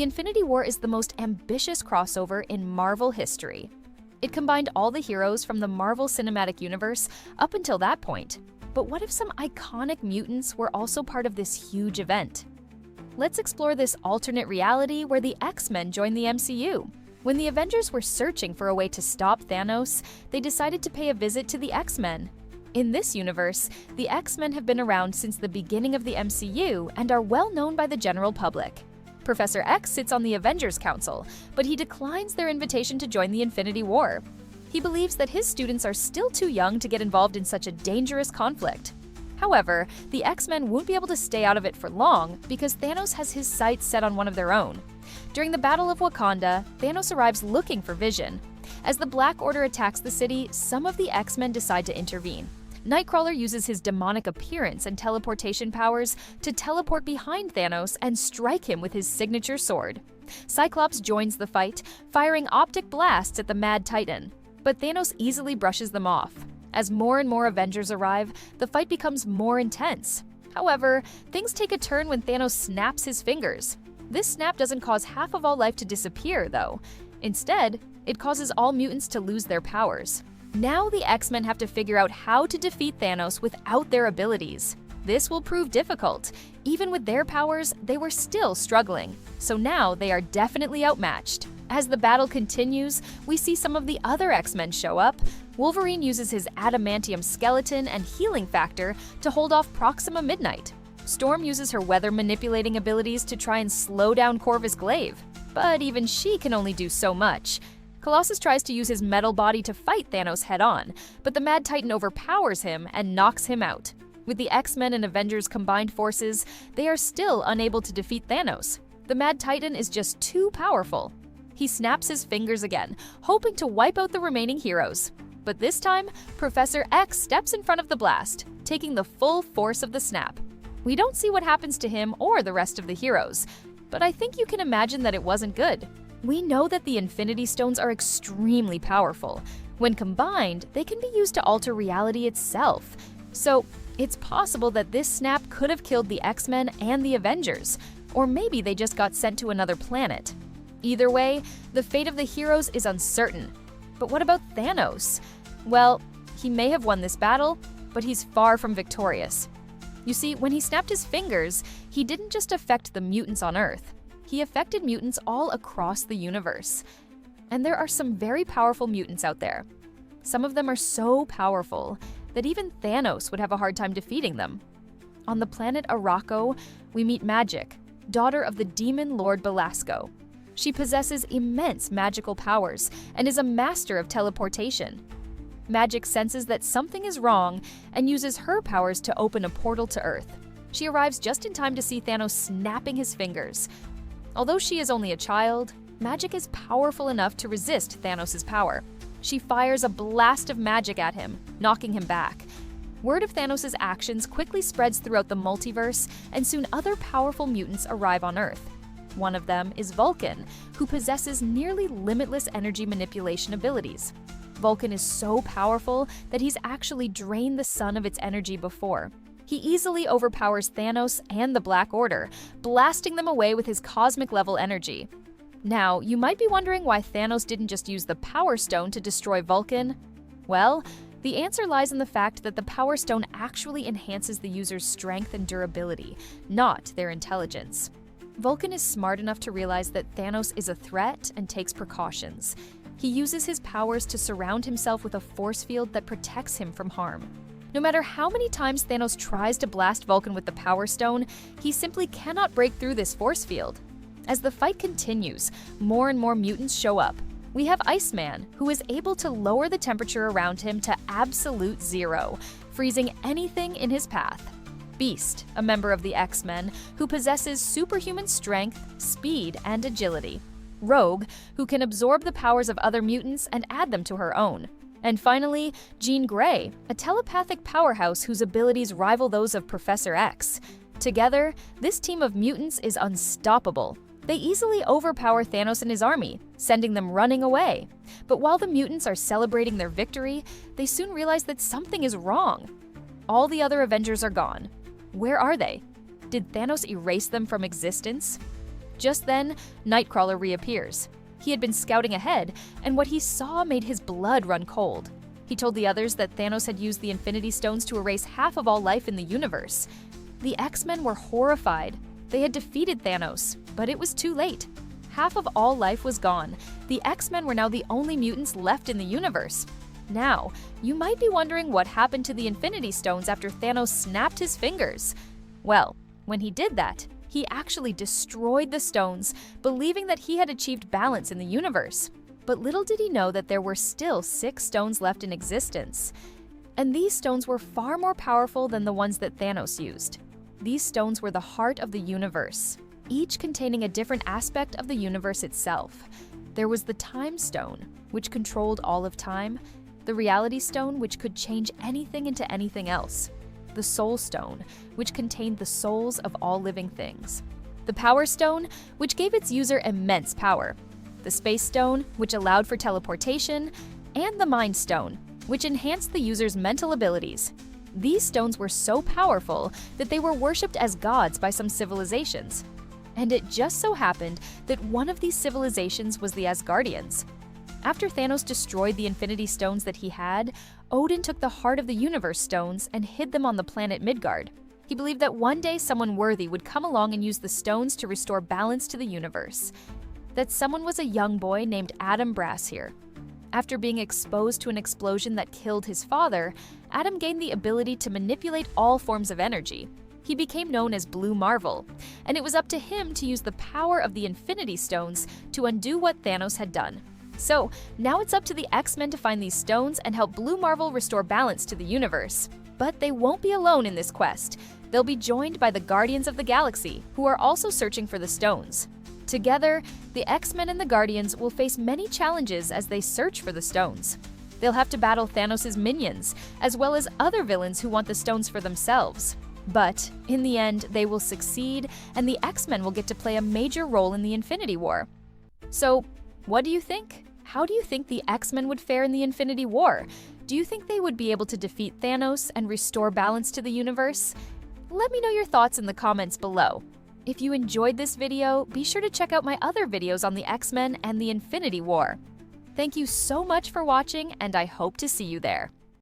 The Infinity War is the most ambitious crossover in Marvel history. It combined all the heroes from the Marvel Cinematic Universe up until that point. But what if some iconic mutants were also part of this huge event? Let's explore this alternate reality where the X-Men joined the MCU. When the Avengers were searching for a way to stop Thanos, they decided to pay a visit to the X-Men. In this universe, the X-Men have been around since the beginning of the MCU and are well known by the general public. Professor X sits on the Avengers Council, but he declines their invitation to join the Infinity War. He believes that his students are still too young to get involved in such a dangerous conflict. However, the X-Men won't be able to stay out of it for long because Thanos has his sights set on one of their own. During the Battle of Wakanda, Thanos arrives looking for Vision. As the Black Order attacks the city, some of the X-Men decide to intervene. Nightcrawler uses his demonic appearance and teleportation powers to teleport behind Thanos and strike him with his signature sword. Cyclops joins the fight, firing optic blasts at the Mad Titan, but Thanos easily brushes them off. As more and more Avengers arrive, the fight becomes more intense. However, things take a turn when Thanos snaps his fingers. This snap doesn't cause half of all life to disappear, though. Instead, it causes all mutants to lose their powers. Now the X-Men have to figure out how to defeat Thanos without their abilities. This will prove difficult. Even with their powers, they were still struggling. So now they are definitely outmatched. As the battle continues, we see some of the other X-Men show up. Wolverine uses his adamantium skeleton and healing factor to hold off Proxima Midnight. Storm uses her weather-manipulating abilities to try and slow down Corvus Glaive. But even she can only do so much. Colossus tries to use his metal body to fight Thanos head-on, but the Mad Titan overpowers him and knocks him out. With the X-Men and Avengers combined forces, they are still unable to defeat Thanos. The Mad Titan is just too powerful. He snaps his fingers again, hoping to wipe out the remaining heroes. But this time, Professor X steps in front of the blast, taking the full force of the snap. We don't see what happens to him or the rest of the heroes, but I think you can imagine that it wasn't good. We know that the Infinity Stones are extremely powerful. When combined, they can be used to alter reality itself. So, it's possible that this snap could have killed the X-Men and the Avengers, or maybe they just got sent to another planet. Either way, the fate of the heroes is uncertain. But what about Thanos? Well, he may have won this battle, but he's far from victorious. You see, when he snapped his fingers, he didn't just affect the mutants on Earth. He affected mutants all across the universe. And there are some very powerful mutants out there. Some of them are so powerful that even Thanos would have a hard time defeating them. On the planet Arakko, we meet Magik, daughter of the demon lord Belasco. She possesses immense magical powers and is a master of teleportation. Magik senses that something is wrong and uses her powers to open a portal to Earth. She arrives just in time to see Thanos snapping his fingers. Although she is only a child, Magik is powerful enough to resist Thanos' power. She fires a blast of magic at him, knocking him back. Word of Thanos' actions quickly spreads throughout the multiverse, and soon other powerful mutants arrive on Earth. One of them is Vulcan, who possesses nearly limitless energy manipulation abilities. Vulcan is so powerful that he's actually drained the sun of its energy before. He easily overpowers Thanos and the Black Order, blasting them away with his cosmic-level energy. Now, you might be wondering why Thanos didn't just use the Power Stone to destroy Vulcan. Well, the answer lies in the fact that the Power Stone actually enhances the user's strength and durability, not their intelligence. Vulcan is smart enough to realize that Thanos is a threat and takes precautions. He uses his powers to surround himself with a force field that protects him from harm. No matter how many times Thanos tries to blast Vulcan with the Power Stone, he simply cannot break through this force field. As the fight continues, more and more mutants show up. We have Iceman, who is able to lower the temperature around him to absolute zero, freezing anything in his path. Beast, a member of the X-Men, who possesses superhuman strength, speed, and agility. Rogue, who can absorb the powers of other mutants and add them to her own. And finally, Jean Grey, a telepathic powerhouse whose abilities rival those of Professor X. Together, this team of mutants is unstoppable. They easily overpower Thanos and his army, sending them running away. But while the mutants are celebrating their victory, they soon realize that something is wrong. All the other Avengers are gone. Where are they? Did Thanos erase them from existence? Just then, Nightcrawler reappears. He had been scouting ahead, and what he saw made his blood run cold. He told the others that Thanos had used the Infinity Stones to erase half of all life in the universe. The X-Men were horrified. They had defeated Thanos, but it was too late. Half of all life was gone. The X-Men were now the only mutants left in the universe. Now, you might be wondering what happened to the Infinity Stones after Thanos snapped his fingers. Well, when he did that, he actually destroyed the stones, believing that he had achieved balance in the universe. But little did he know that there were still 6 stones left in existence. And these stones were far more powerful than the ones that Thanos used. These stones were the heart of the universe, each containing a different aspect of the universe itself. There was the Time Stone, which controlled all of time, the Reality Stone, which could change anything into anything else, the Soul Stone, which contained the souls of all living things, the Power Stone, which gave its user immense power, the Space Stone, which allowed for teleportation, and the Mind Stone, which enhanced the user's mental abilities. These stones were so powerful that they were worshipped as gods by some civilizations. And it just so happened that one of these civilizations was the Asgardians. After Thanos destroyed the Infinity Stones that he had, Odin took the Heart of the Universe stones and hid them on the planet Midgard. He believed that one day someone worthy would come along and use the stones to restore balance to the universe. That someone was a young boy named Adam Brasshere. After being exposed to an explosion that killed his father, Adam gained the ability to manipulate all forms of energy. He became known as Blue Marvel, and it was up to him to use the power of the Infinity Stones to undo what Thanos had done. So, now it's up to the X-Men to find these stones and help Blue Marvel restore balance to the universe. But they won't be alone in this quest. They'll be joined by the Guardians of the Galaxy, who are also searching for the stones. Together, the X-Men and the Guardians will face many challenges as they search for the stones. They'll have to battle Thanos' minions, as well as other villains who want the stones for themselves. But, in the end, they will succeed, and the X-Men will get to play a major role in the Infinity War. So, what do you think? How do you think the X-Men would fare in the Infinity War? Do you think they would be able to defeat Thanos and restore balance to the universe? Let me know your thoughts in the comments below. If you enjoyed this video, be sure to check out my other videos on the X-Men and the Infinity War. Thank you so much for watching, and I hope to see you there.